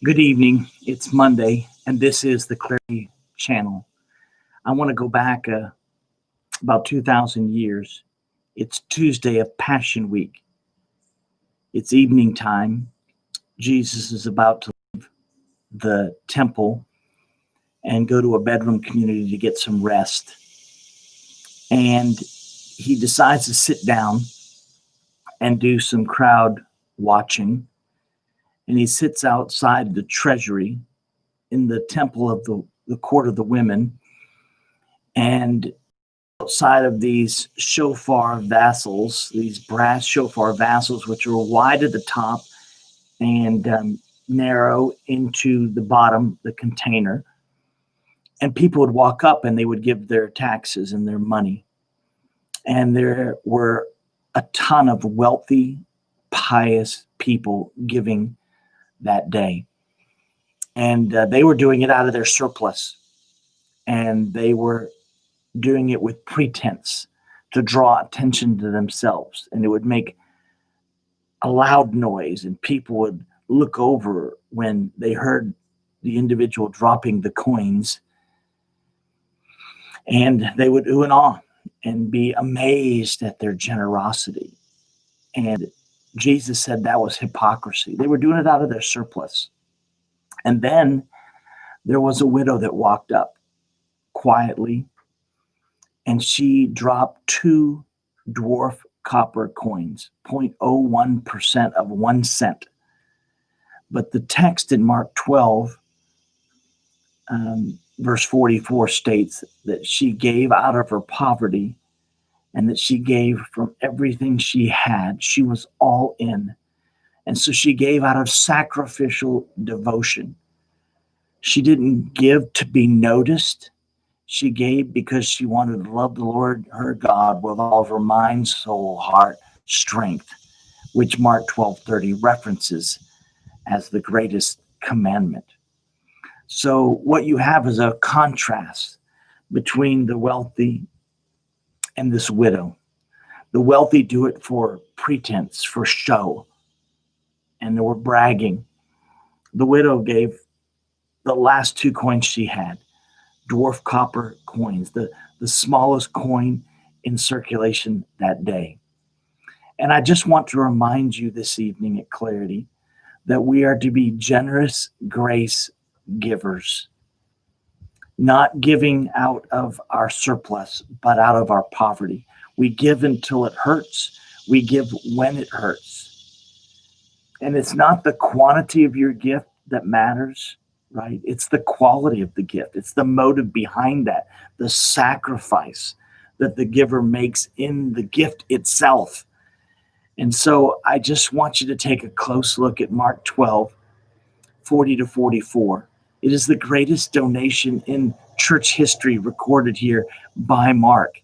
Good evening. It's Monday, and this is the Clarity Channel. I want to go back about 2,000 years. It's Tuesday of Passion Week. It's evening time. Jesus is about to leave the temple and go to a bedroom community to get some rest. And he decides to sit down and do some crowd watching. And he sits outside the treasury in the temple of the court of the women. And outside of these shofar vassals, these brass shofar vassals, which are wide at the top and narrow into the bottom, the container. And people would walk up and they would give their taxes and their money. And there were a ton of wealthy, pious people giving that day. And they were doing it out of their surplus. And they were doing it with pretense to draw attention to themselves. And it would make a loud noise, and people would look over when they heard the individual dropping the coins, and they would ooh and ah and be amazed at their generosity. And Jesus said that was hypocrisy. They were doing it out of their surplus. And then there was a widow that walked up quietly, and she dropped two dwarf copper coins, 0.01% of 1 cent. But the text in Mark 12, verse 44 states that she gave out of her poverty and that she gave from everything she had. She was all in. And so she gave out of sacrificial devotion. She didn't give to be noticed. She gave because she wanted to love the Lord, her God, with all of her mind, soul, heart, strength, which Mark 12:30 references as the greatest commandment. So what you have is a contrast between the wealthy and this widow. The wealthy do it for pretense, for show, and they were bragging. The widow gave the last two coins she had, dwarf copper coins, the smallest coin in circulation that day. And I just want to remind you this evening at Clarity that we are to be generous grace givers, not giving out of our surplus, but out of our poverty. We give until it hurts. We give when it hurts. And it's not the quantity of your gift that matters, right? It's the quality of the gift. It's the motive behind that, the sacrifice that the giver makes in the gift itself. And so I just want you to take a close look at Mark 12:40-44. It is the greatest donation in church history recorded here by Mark.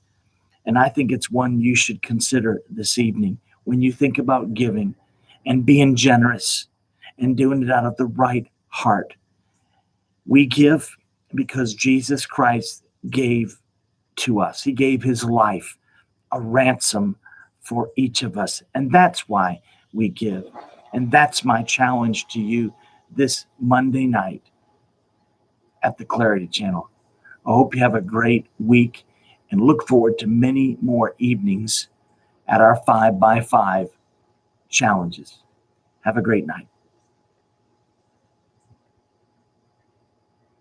And I think it's one you should consider this evening when you think about giving and being generous and doing it out of the right heart. We give because Jesus Christ gave to us. He gave his life, a ransom for each of us. And that's why we give. And that's my challenge to you this Monday night at the Clarity Channel. I hope you have a great week and look forward to many more evenings at our 5x5 challenges. Have a great night.